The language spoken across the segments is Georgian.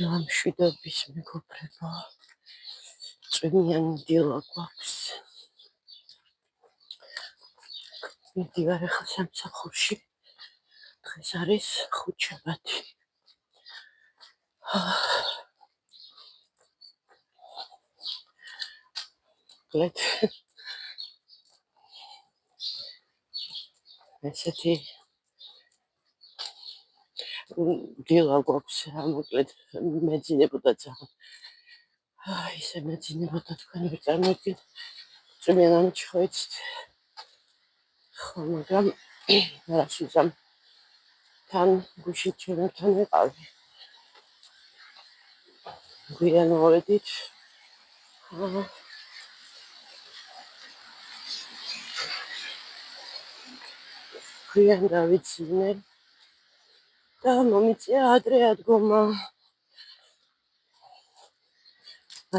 მშვიდობის მეგობრებო, წვიმიანი დილა გვაქვს. მიდივარ ახლა სამსახურში. დღეს არის ხუთშაბათი. გლეთ ესეთი დილა გვაქვს, მოკლედ მეძინებოდა ძალიან. ისე მეძინებოდა თქვენ ვერ წარმოიდგენთ. წვიმიანად შევეცით. ხო, მაგრამ რას ვიზამ თან გუშინ ჩემთან ვიყავი. გვიან მოვედით. გვიან დავიცინე და მომიწია ადრე ადგომა.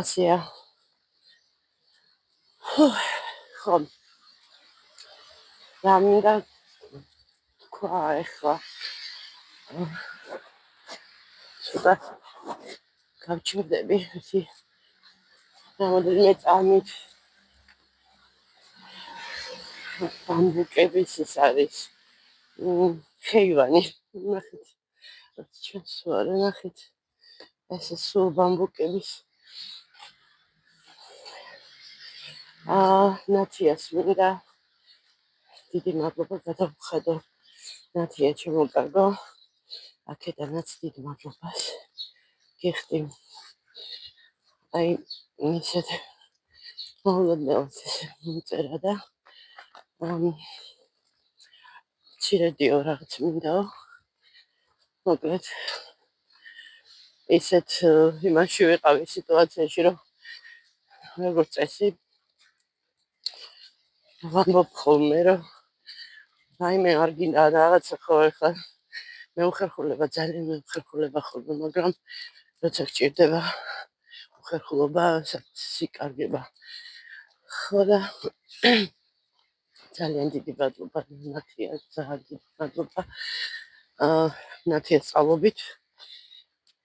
ასეა. ხო, რა მინდა თქვა ახლა. ცოტა გავჩერდები ისე რამოდენიმე წამით ბამბუკების ის არის ხეივანი. ნახეთ, ჩვენს ვარ, ნახეთ. ესე სულ ბამბუკების ნათიას მინდა დიდი მადლობა გადავხედო. ნათია შემოგარგო. აქედანაც დიდ მადლობას გიხდი. აი ისეთ მოულოდნელად მიწერა და მცირედიო რაღაც მინდაო. მოკლედ ისეთ იმაში ვიყავი სიტუაციაში, რომ როგორც წესი ვამბობ ხოლმე, რომ რაიმე არ გინდა რაღაცა ხო ახლა მეუხერხულება ძალიან მეუხერხულება ხოლმე, მაგრამ როცა გჭირდება უხერხულობა, სიკარგება. ხო და ძალიან დიდი მადლობა ნათია, ძალიან დიდი მადლობა. ნათიას წყალობით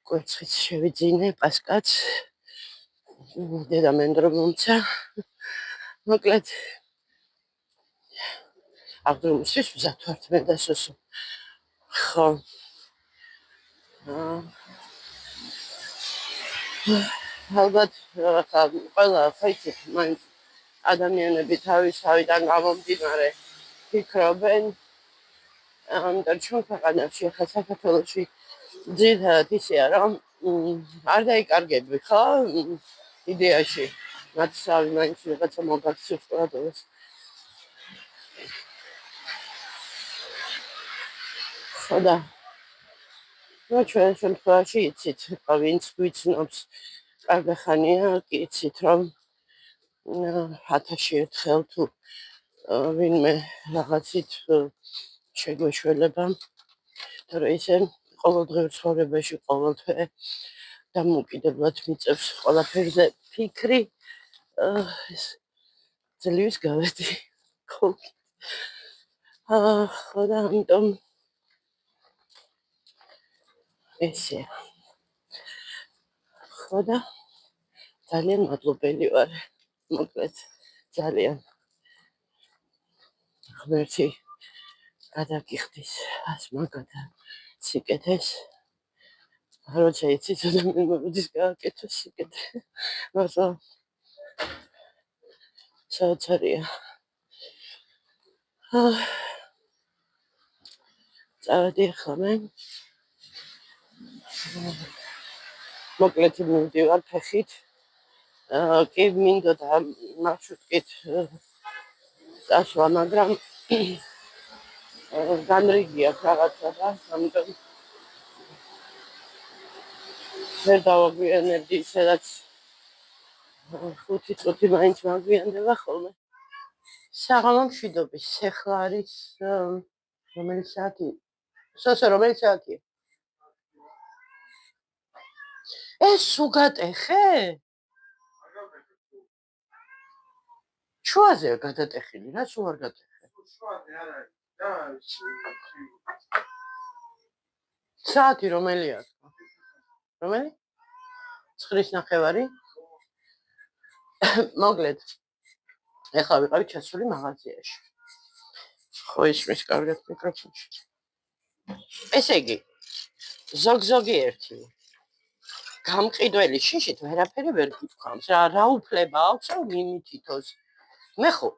კვერცხიც შევიძინე, პასკაც დედამენდრო მომცა. მოკლედ აღდრომისთვის მზად ვართ მე და სუსუ. ხო. ალბათ ყველა ხაიცით მაინც ადამიანები თავისთავიდან გამომდინარე ფიქრობენ და ჩვენ ქვეყანაში ახლა საქართველოში ძირითადად ისეა, რომ არ დაიკარგები ხო იდეაში მათსავი მაინც ვიღაცა მოგაქციოს ყურადღებას. ხო და ჩვენ შემთხვევაში იცით, ვინც გვიცნობს კარგახანია, კი იცით, რომ 1000-ში ერთხელ თუ ვინმე რაღაცით შეგვეშველება, თორე ისე ყოველდღიურ ცხოვრებაში ყოველთვე დამოუკიდებლად მიწევს ყველაფერზე ფიქრი, ძლივს გავედი. ხო და ამიტომ ესე. ხო და ძალიან მადლობელი ვარ. მოკლედ ძალიან ღმერთი გადაგიხდის ასმაგათა სიკეთეს. როცა იცით ადამიანმა მოდის გააკეთოს სიკეთე. მაგრამ საოცარია. წავედი ახლა მე. მოკლედ მივდივარ ფეხით. კი მინდოდა მარშრუტკით წასვლა, მაგრამ განრიგი აქვს რაღაცა და ამიტომ ვერ დავაგვიანებდი, სადაც 5 წუთი მაინც მაგვიანდება ხოლმე. საღამო მშვიდობის. ახლა არის რომელი საათი? სოსო, რომელი საათია? ეს უგატეხე? შუაზე გადატეხილი, რა სულ არ გატეხე? შუაზე არ არის. საათი რომელია? რომელი? 9:30. მოკლედ, ეხლა ვიყავით ჩასული მაღაზიაში. ხო ისმის კარგად მიკროფონში. ესე იგი, ზოგ-ზოგიერთი გამყიდველი შიშით ვერაფერი ვერ გითხოვს. რა უფლება აქვს რომ მიმითითოს. მე ხო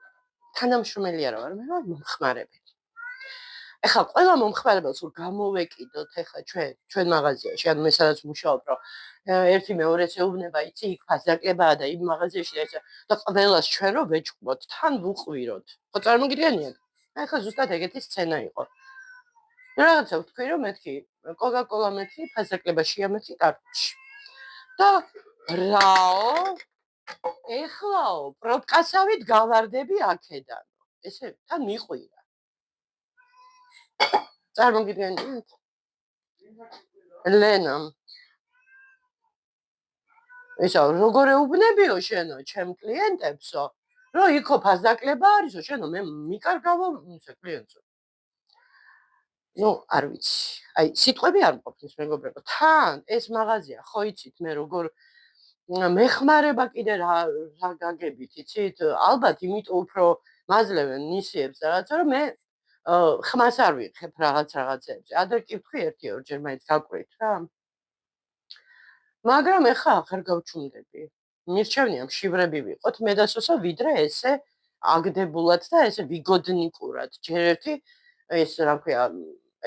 თანამშრომელი არა ვარ, მე ვარ მომხმარებელი. ეხლა ყველა მომხმარებელს რომ გამოვეკიდოთ ეხლა ჩვენ მაღაზიაში, ანუ მე სადაც მუშაობ, რომ ერთი მეორეს ეუბნება, იცი, იქ ფასდაკლებაა და იმ მაღაზიაში და ყველას ჩვენ რომ ვეჭყბოთ, თან ვუყვიროთ. ხო წარმოგიდგენიათ? ეხლა ზუსტად ეგეთი სცენა იყო. რაღაცა ვთქვი რომ მეთქი კოკა-კოლა მეთქი, ფასდაკლებაშია მეთქი კარტში. და რაო? ეხლაო, პროპკასავით გავარდები აქედან. ესე თან მიყვირა. წარმოგიდგენიათ? ლენამ ესა როგორ ეუბნებიო შენო ჩემ კლიენტებსო, რომ იქო ფასდაკლება არისო, შენო მე მიკარგავო ისე კლიენტსო. ნუ არ ვიცი. აი, სიტყვები არ მყოფნის მეგობრებო. თან ეს მაღაზია, ხო იცით მე როგორ მეხმარება კიდე რა გაგებით, იცით? ალბათ იმიტომ უფრო მაძლევენ ნისიებს და რაღაცა, რომ მე ხმას არ ვიღებ რაღაცებზე. ადრე კი ვთქვი 1-2 მაინც გაკვირით რა. მაგრამ ეხლა აღარ გავჩუმდები. მირჩევნია მშივრები ვიყოთ მე და სოსო ვიდრე ესე აგდებულად და ესე ვიგოდნიკურად. ჯერ ერთი ეს რა ქვია,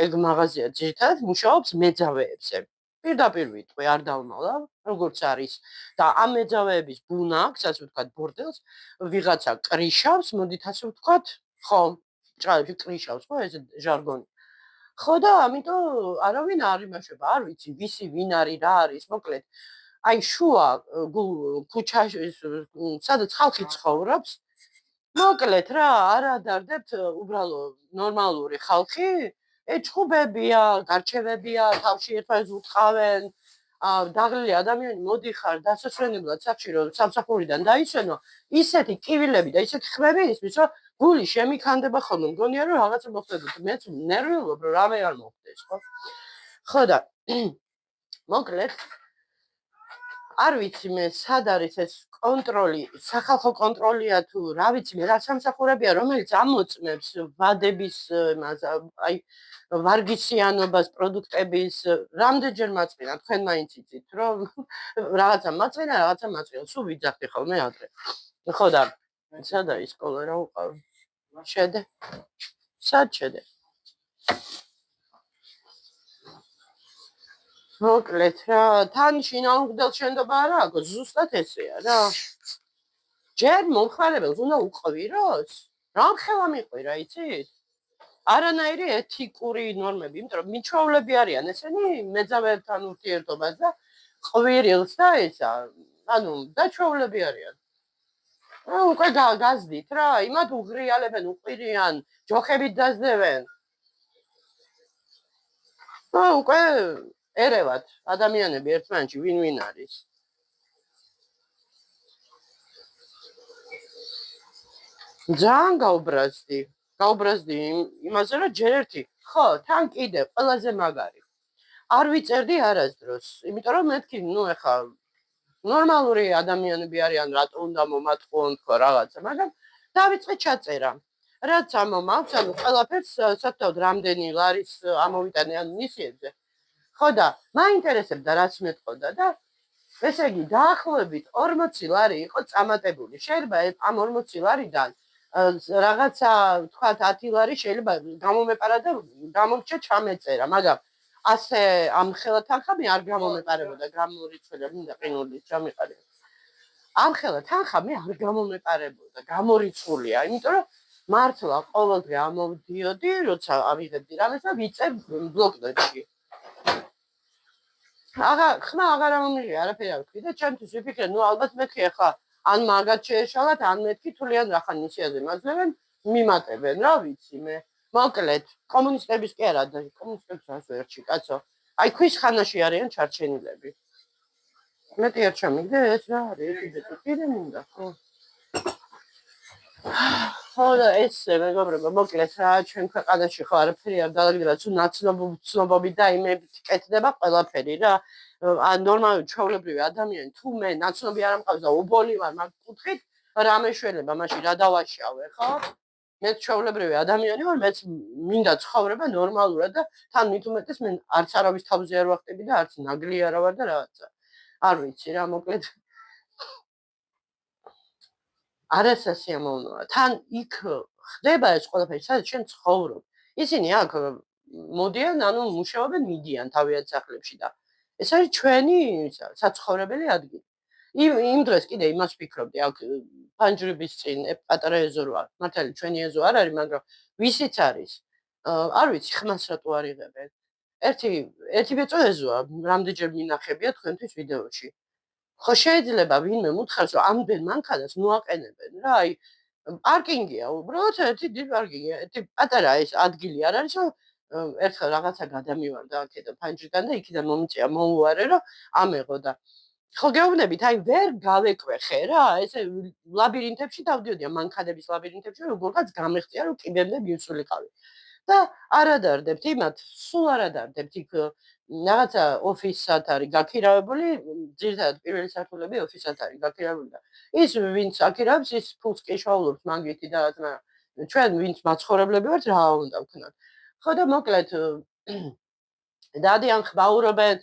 ეგ მაღაზია ძირითადად მუშაობს მეძავეებზე. პირდაპირ ვიტყვი, არ დავმალავ, როგორც არის. და ამ მეძავეების ბუნა აქვს, ასე ვთქვათ, ბორდელს, ვიღაცა კრიშავს, მოდით ასე ვთქვათ, ხო, ჭრალებში კრიშავს, ხო, ეს ჟარგონი. ხო და ამიტომ არავინ არ იმაშება, არ ვიცი, ვისი ვინ არის, რა არის, მოკლედ. აი შუა ქუჩაში, სადაც ხალხი ცხოვრობს, მოკლედ რა, არ ადარდებთ უბრალოდ ნორმალური ხალხი, ეჭხუბებია, გარჩევებია, თავში ერთმანეთს უტყავენ, დაღლილი ადამიანი მოდიხარ დასასვენებლად სახში, რომ სამსახურიდან დაისვენო, ისეთი კივილები და ისეთი ხმები ისმის, რომ გული შემიქანდება ხოლმე, მგონია რომ რაღაცა მოხდებოდა. მეც ნერვიულობ, რომ რამე არ მოხდეს, ხო? ხო და მოკლედ არ ვიცი მე სად არის ეს კონტროლი, სახალხო კონტროლია თუ რა ვიცი მე, რა სამსახურებია, რომელიც ამოწმებს ვადების იმას, აი ვარგისიანობას პროდუქტების, რამდენჯერ მაწყინა, თქვენ მაინც იცით, რომ რაღაცა მაწყინა, სულ ვიძახდი ხოლმე ადრე. ხო და სად არის სკოლა, რა უყავ? შედე? სად შედე? მოკლედ რა, თან შინაუგდელ შენდობა არა აქვს, ზუსტად ესეა რა. ჯერ მომხმარებელს უნდა უყვიროს? რამ ხელა მიყვირა, იცით? არანაირი ეთიკური ნორმები, იმიტომ რომ მიჩვეულები არიან ესენი მეძავეებთან ურთიერთობას და ყვირილს და ესა, ანუ დაჩვეულები არიან. უკვე გაზდით რა, იმათ უღრიალებენ, უყვირიან, ჯოხებით დაძდევენ. უკვე ერევათ ადამიანები ერთმანეთში ვინ არის. ძალიან გაუბრაზდი იმაზე, რომ ჯერ ერთი, ხო, თან კიდე ყველაზე მაგარი. არ ვიწერდი არასდროს, იმიტომ რომ მეთქი, ნუ ეხა ნორმალური ადამიანები არიან, რატო უნდა მომატყუონ თქო რაღაცა, მაგრამ დავიწყე ჩაწერა. რაც ამომაქვს, ანუ ყველაფერს სათქოდ რამდენი ლარის ამოვიტანე ანუ ნისიებზე. ხო და მაინტერესებდა რაც მეტყოდა და ესე იგი დაახლოებით 40 ლარი იყო წამატებული. შეიძლება ამ 40 ლარიდან რაღაცა თქვათ 10 ლარი შეიძლება გამომეპარა და გამორჩა ჩამეწერა, მაგრამ ასე ამ ხელა თანხა მე არ გამომეპარებოდა, გამორიცხველია, მინდა ყინულით ჩამიყარია. ამ ხელა თანხა მე არ გამომეპარებოდა, გამორიცხულია, იმიტომ რომ მართლა ყოველდღე ამოვდიოდი, როცა ავიღებდი რამეს და ვიწერ ბლოკნოტში. ხმა აღარ ამომიღე, არაფერი არ ვთქვი და ჩემთვის ვიფიქრე, ნუ ალბათ მეთქი ახლა ან მაგათ შეეშალათ, ან მეთქი თვლიან რახან ნისიაზე მაძლევენ, მიმატებენ, რა ვიცი მე. მოკლედ, კომუნისტების კი არა, კომუნისტებს არ ვერჩი, კაცო. აი ქვის ხანაში არიან ჩარჩენილები. მეტი არ ჩამიგდე, ეს რა არის, კიდე მინდა, ხო. ხო და ეს მეგობრებო, მოკლედ რა, ჩვენ ქვეყანაში ხო არაფერი არ დაალაგდება, თუ ნაცნობობით და იმებით კეთდება ყველაფერი რა. ნორმალური ჩვეულებრივი ადამიანი თუ მე ნაცნობი არ ამყავს და უბოლი ვარ მაგ კუთხით რა მეშველება მაშინ რა დავაშავე ხო მე ჩვეულებრივი ადამიანი ვარ მეც მინდა ცხოვრება ნორმალურად და თან მით უმეტეს მე არც არავის თავზე არ ვახტები და არც ნაგლი არა ვარ და რაღაცა არ ვიცი რა მოკლედ არასასიამოვნოა თან იქ ხდება ეს ყველაფერი სადაც ჩვენ ცხოვრობ ისინი აქ მოდიან ანუ მუშაობენ მიდიან თავიანთ სახლებში და ეს არის ჩვენი საცხოვრებელი ადგილი იმ დღეს კიდე იმას ვფიქრობდი აქ ფანჯრების წინ პატარა ეზო რა მართალი ჩვენი ეზო არ არის მაგრამ ვისიც არის არ ვიცი ხმას რატო არ იღებენ ერთი ბეწო ეზოა რამდენჯერ მინახებია თქვენთვის ვიდეოში ხო შეიძლება ვინმე მუთხარს რომ ამდენ მანქანას მოაყენებენ რა აი პარკინგია უბრალოდ ერთი დიდი პარკინგია ერთი პატარა ეს ადგილი არ არის რომ ერთხელ რაღაცა გადამივარდა აქედან ფანჯრიდან და იქიდან მომიწია მოუარე რომ ამეღო და ხო გეუბნებით აი ვერ გავეკვეხე რა ესე ლაბირინთებში დავდიოდი მანქანების ლაბირინთებში როგორღაც გამეხწია რომ კიდემდე მივსულიყავი და არადარდებთ იმათ სულ არადარდებთ იქ რაღაცა ოფისად არის გაქირავებული ძირითადად პირველი სართულები ოფისად არის გაქირავებული და ის ვინც აქირავებს ის ფულს კი შოულობს მაგითი და ჩვენ ვინც მაცხოვრებლები ვართ რა უნდა ვქნათ ხო და მოკლედ დადიან ხმაურობენ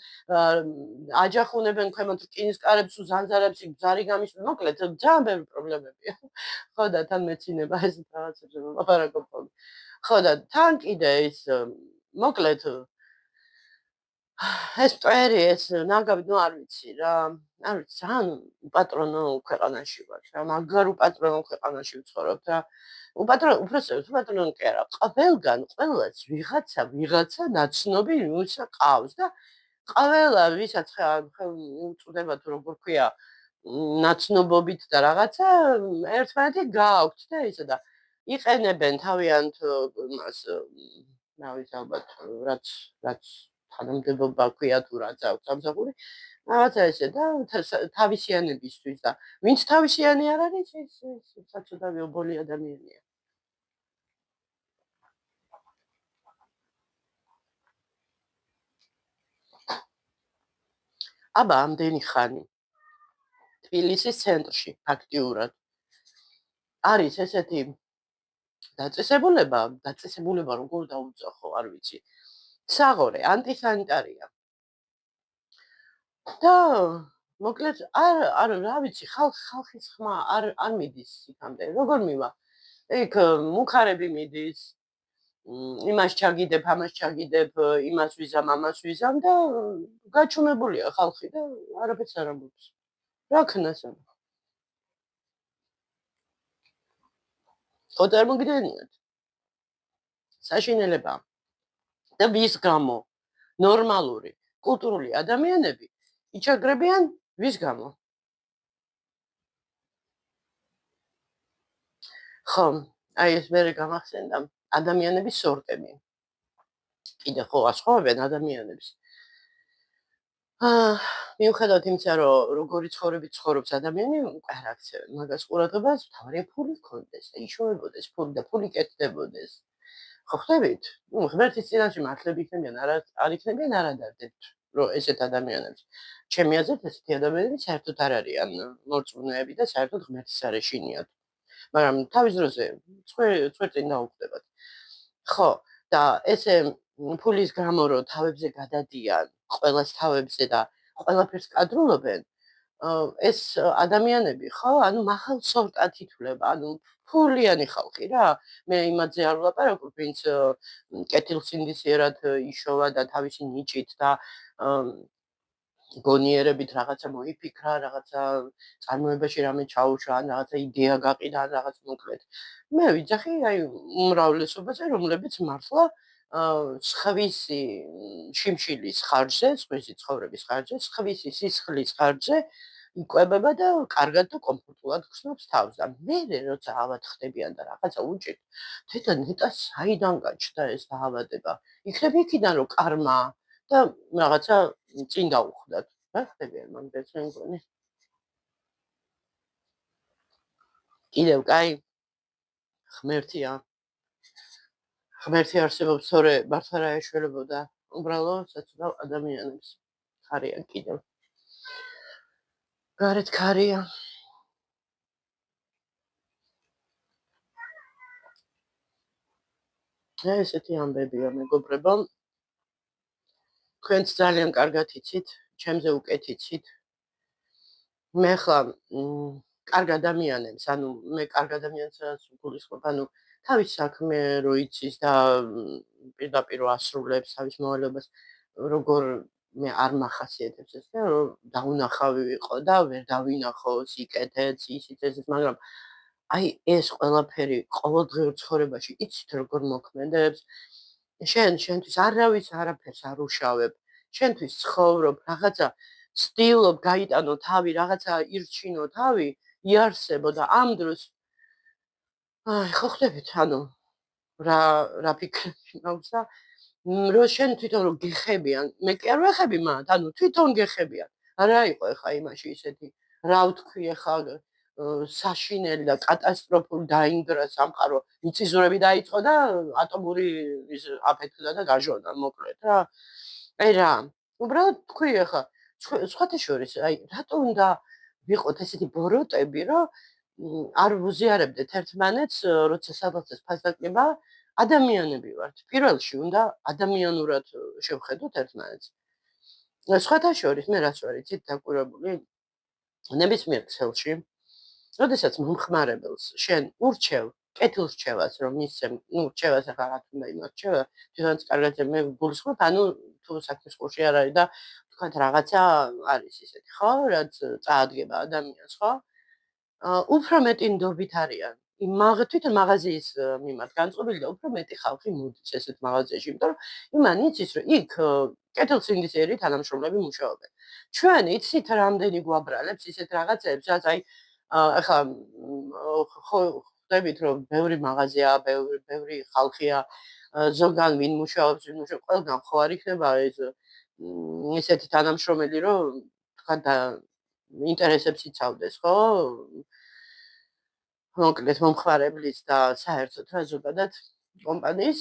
აჯახუნებენ ქვემოთ რკინის კარებს უზანზარებს ბზარი გამიშვა მოკლედ ძალიან ბევრი პრობლემებია ხო და თან მეცინება ეს რაღაცებზე მოლაპარაკობ ხო და თან კიდე ის მოკლედ ეს მტვერი ეს ნაგავი ნუ არ ვიცი რა არ ვიცი ძალიან უპატრონო ქვეყანაში ვარ რა მაგარ უპატრონო ქვეყანაში ვცხოვრობ რა უპატრონო კი არა ყველგან ყველას ვიღაცა ნაცნობი ვიცა ყავს და ყველა ვისაც უწუდება თუ როგორ ქვია ნაცნობობით და რაღაცა ერთმანეთი გააქვთ და ისა და იყენებენ თავიანთ იმას რა ვიცი ალბათ რაც თანამდებობა ქვია თუ რაც აქვს სამსახური რაღაცა ესე და თავისიანებისთვის და ვინც თავისიანი არ არის ის საწოდავი ობოლი ადამიანია აბა ამდენი ხანი თბილისის ცენტრში ფაქტიურად არის ესეთი დაწესებულება როგორ დაუძახო არ ვიცი საღორე ანტისანიტარია და მოკლედ არ რა ვიცი ხალხის ხმა არ მიდის იქამდე როგორ მივა იქ მუხარები მიდის იმას ჩაგიდებ ამას ჩაგიდებ იმას ვიზამ ამას ვიზამ და გაჩუმებულია ხალხი და არაფერს არ ამბობს რა ქნას ამ ხო წარმოგიდგენიათ საშინელება და ვის გამო ნორმალური კულტურული ადამიანები იჩაგრებიან ვის გამო ხო აი ეს მე გამახსენდა ადამიანების სორტები კიდე ხო ასხოვებენ ადამიანებს მიუხედავად იმისა რომ როგორი ცხოვრებით ცხოვრობს ადამიანი არ აქცევენ მაგას ყურადღებას თავი ფული ჰქონდეს და იშოვებოდეს ფული და ფული კეთდებოდეს ხო ხდებით ღმერთის წინაშე მართლები იქნებიან არ იქნებიან არადარდებთ რომ ესეთ ადამიანებს ჩემი აზრით ესეთი ადამიანები საერთოდ არ არიან მორწმუნეები და საერთოდ ღმერთის არ ეშინიათ მაგრამ თავის დროზე წვერწინ დაუხდებათ ხო და ესე ფულის გამო რომ თავებზე გადადიან ყველას თავებზე და ყველაფერს კადრულობენ ეს ადამიანები ხო ანუ მაღალ სორტად ითვლება ანუ ფულიანი ხალხი რა მე იმაზე არ ვლაპარაკობ ვინც კეთილსინდისიერად იშოვა და თავისი ნიჭით და გონიერებით რაღაცა მოიფიქრა რაღაცა წარმოებაში რამე ჩაუშვა ან რაღაცა იდეა გაყიდა ან რაღაც მოკლედ მე ვიძახი აი უმრავლესობაზე რომლებიც მართლა სხვისი შიმშილის ხარჯზე, სხვისი ცხოვრების ხარჯზე, სხვისი სისხლის ხარჯზე იკვებება და კარგად და კომფორტულად გრძნობს თავს და მე როცა ავათხდებიან და რაღაცა უჭირთ, თეთა ნეტა საიდან გაჩნდა ეს დაავადება? იქნებ იქიდან რომ კარმა და რაღაცა წინ დაუხვდათ. რა ხდებიან მანდ ეს მეგონი? კიდევ კაი ღმერთია ღმერთი არსებობს, თორე მართლა რა ეშველებოდა უბრალო საწოდავ ადამიანებს. ხარია კიდევ. გარეთ ხარია. ესეთი ამბებია, მეგობრებო. თქვენც ძალიან კარგად იცით, ჩემზე უკეთ იცით. მე ხა კარგ ადამიანებს, ანუ მე კარგ ადამიანებს გულისხმობ, ანუ თავის საქმე რო იცის და პირდაპირ ასრულებს თავის მოვალეობას, როგორ მე არ მახასიათებს ეს და რომ დაუნახავი ვიყო და ვერ დავინახო სიკეთეც, ისიც ესეც, მაგრამ აი ეს ყველაფერი ყოველდღიურ ცხოვრებაში იცით როგორ მოქმედებს? შენთვის არავის არაფერს არ უშავებ. შენთვის ცხოვრობ, რაღაცა ცდილობ გაიტანო თავი, რაღაცა ირჩინო თავი, იარსებო და ამ დროს ხო ხვდებით, ანუ რა ფიქრები მაქვს და რომ შენ თვითონ რომ გეხებიან, მე კი არ ვეხები მათ, ანუ თვითონ გეხებიან. არა იყო ეხა იმაში ისეთი, რა ვთქვი ეხა საშინელი და კატასტროფული დაინგრა სამყარო, მიწისძვრები დაიწყო და ატომური ის აფეთქდა და გაჟონა, მოკლედ რა. აი რა, უბრალოდ თქვი ეხა, სხვათა შორის, აი რატო უნდა ვიყოთ ესეთი ბოროტები, რომ არ ვუზიარებდეთ ერთმანეთს, როცა სადღაც ფასდაკლება, ადამიანები ვართ. პირველში უნდა ადამიანურად შევხედოთ ერთმანეთს. სხვათა შორის, მე რაც ვარ იცით დაკვირვებული, ნებისმიერ ქსელში, როდესაც მომხმარებელს შენ ურჩევ, კეთილრჩევას რომ მისცემ, რჩევას ახლა რა თქმა უნდა იმორჩევა, თვითონაც კარგად მე გულისხმობ, ანუ თუ საქმის ყურში არ არის და თქვათ რაღაცა არის ისეთი, ხო, რაც წაადგება ადამიანს, ხო? უფრო მეტი ნდობით არიან. თვითონ მაღაზიის მიმართ განწყობილი და უფრო მეტი ხალხი მოდის ესეთ მაღაზიაში, იმიტომ რომ იმან იცის, რომ იქ კეთილსინდისიერი თანამშრომლები მუშაობენ. ჩვენ იცით რამდენი გვაბრალებს ისეთ რაღაცებს, რაც აი ახლა ხო ხვდებით, რომ ბევრი მაღაზია, ბევრი ხალხია, ზოგან ვინ მუშაობს, ყველგან ხო არ იქნება ეს ესეთი თანამშრომელი, რომ თქვა და ინტერესებს იცავდეს, ხო? მოკლედ მომხმარებლის და საერთოდ რა ზოგადად კომპანიის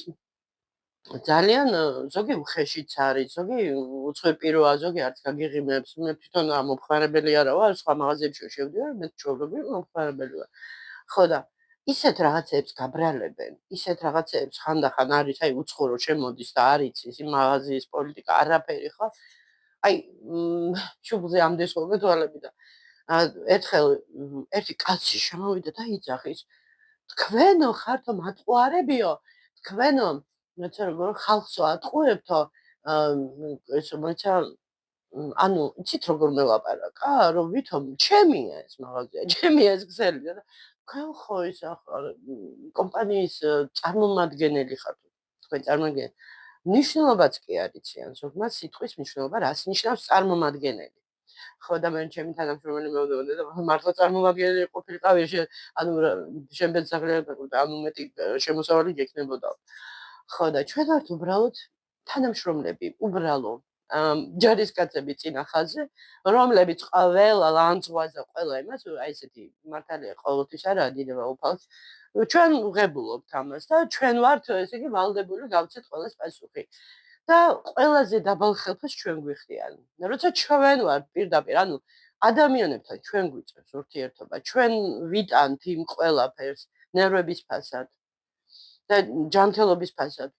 ძალიან ზოგი უხეშიც არის, ზოგი უცხოპიროა, ზოგი არც გაგიღიმებს. მე თვითონ მომხმარებელი არა ვარ, სხვა მაღაზიებში შევდივარ, მე ჩვეულებრივ მომხმარებელი ვარ. ხო და ისეთ რაღაცებს გაბრალებენ, ისეთ რაღაცებს ხანდახან არის, აი უცხო რო შემოდის და არ იცის იმ მაღაზიის პოლიტიკა, არაფერი ხო? აი შუბლზე ამდესვობ თვალები და ერთხელ ერთი კაცი შემოვიდა და იძახის თქვენო ხართო მატყუარებიო, თქვენო მეც როგორ ხალხსო ატყუებთო, ეს მოიცა ანუ იცით როგორ მელაპარაკა, რომ ვითომ ჩემია ეს მაღაზია, ჩემია ეს ქსელი და თქვენ ხო ის კომპანიის წარმომადგენელი ხართ, თქვენ წარმომადგენელი. ნიშნულობაც კი არ იციან ზოგმა სიტყვის მნიშვნელობა, რას ნიშნავს წარმომადგენელი. ხო და მე ჩემი თანამშრომელი მეუბნებოდა და მართლა წარმომადგენელი ყოფილიყავი ანუ შენ ბედსაღლიანად ანუ მეტი შემოსავალი გექნებოდა. ხო და ჩვენ ვართ უბრალოდ თანამშრომლები, უბრალო ჯარისკაცები წინა ხაზზე, რომლებიც ყველა ლანძღვას და ყველა იმას, აი ესეთი მართალია ყოველთვის არაა დიდება უფალს. ჩვენ ვღებულობთ ამას და ჩვენ ვართ ესე იგი ვალდებული გავცეთ ყველას პასუხი. და ყველაზე დაბალ ხელფას ჩვენ გვიხდიან. როცა ჩვენ ვართ პირდაპირ, ანუ ადამიანებთან ჩვენ გვიწევს ურთიერთობა, ჩვენ ვიტანთ იმ ყველაფერს ნერვების ფასად და ჯანმრთელობის ფასად.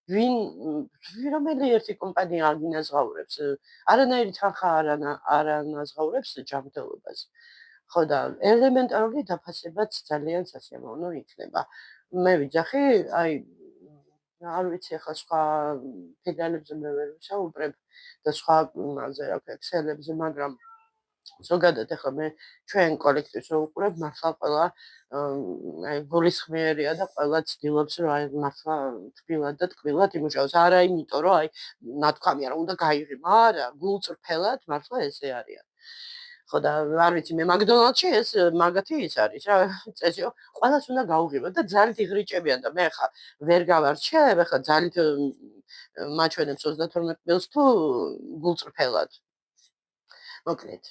რომელი ერთი კომპანია აგინაზღაურებს, არანაირი თანხა არ ანაზღაურებს ჯანმრთელობას. ხო და ელემენტარული დაფასებაც ძალიან სასიამოვნო იქნება. მე ვიძახი, აი არ ვიცი ახლა სხვა ფედერალებზე მე ვერ ვისაუბრებ და სხვა იმაზე რა ქვია ქსელებზე, მაგრამ ზოგადად ახლა მე ჩვენ კოლექტივს რო ვუყურებ, მართლა ყველა აი გულისხმიერია და ყველა ცდილობს რომ აი მართლა თბილად და ტკბილად იმუშაოს. არა იმიტომ რომ აი ნათქვამია რომ უნდა გაიღიმო, არა, გულწრფელად მართლა ესე არიან. ხო და არ ვიცი მე მაკდონალდში ეს მაგათი ის არის რა წესიო ყველას უნდა გაუღიმო და ძალით იღრიჭებიან და მე ხა ვერ გავარჩევ ხა ძალით მაჩვენებს 32 წელს თუ გულწრფელად მოკლედ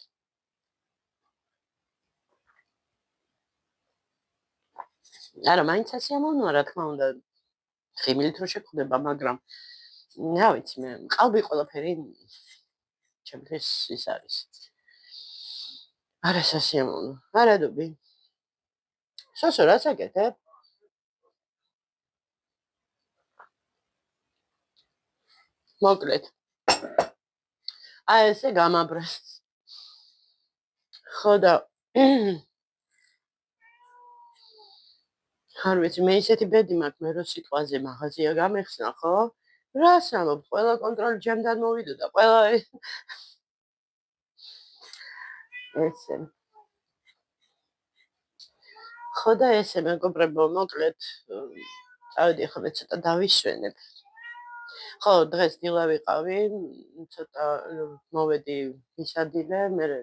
არა მაინც სასიამოვნოა რა თქმა უნდა ხიმილით რო შეკვდება მაგრამ რა ვიცი მე ყალბი ყველაფერი ჩემთვის ის არის არასასიამოვნო. არა დუბი. სოსო რა საკეთებ? მოკლედ. აი ესე გამაბრეს. ხო და არ ვიცი, მე ისეთი ბედი მაქვს, მე რო სიტყვაზე მაღაზია გამეხსნა, ხო? რას ამბობ, ყველა კონტროლი ჩემთან მოვიდა და ყველა ესე. ხო და ესე მეგობრებო, მოკლედ წავედი ახლა ცოტა დავისვენებ. ხო, დღეს დილა ვიყავი, ცოტა მოვედი ვისადილე, მერე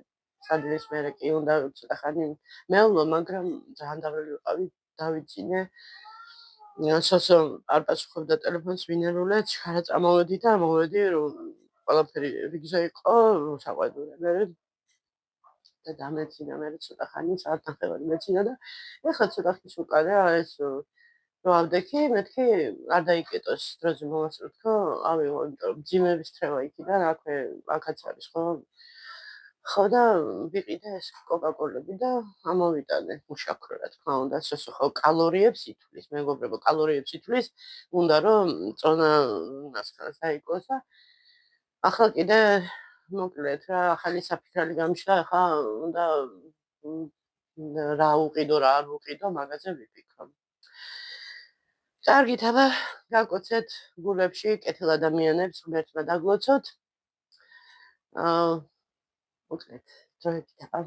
სადილის მერე კი უნდა ცოტა ხანი მეულო, მაგრამ ძალიან დავრილი ვიყავი, დავიძინე. სოსო არ პასუხობდა ტელეფონს ვინერულეთ, ხარა წამოვედი და მოვედი, რომ ყველაფერი რიგზე იყო, საყვედურე. მერე და დამეცინა, მერე ცოტა ხანი საათნახევარი მეცინა და ეხლა ცოტა ხნის უკან ეს რო ავდექი, მეთქი არ დაიკეტოს დროზე მოვასწროთ, ხო? ავიღო, იმიტომ რომ ძიმების თრევა იქიდან, აქვე აქაც არის, ხო? ხო და ვიყიდე ეს კოკაკოლები და ამოვიტანე უშაქრო, რა თქმა უნდა, სოსო ხო კალორიებს ითვლის, მეგობრებო, კალორიებს ითვლის, უნდა რომ წონა ნასხას დაიკლოს და ახლა კიდე მოკლედ რა, ახალი საფიქრალი გამჩნდა, ახლა უნდა რა უყიდო, რა არ უყიდო, მაგაზე ვიფიქრო. კარგით, აბა გაკოცეთ გულებში კეთილ ადამიანებს, ღმერთმა დაგლოცოთ. მოკლედ, დროებით აბა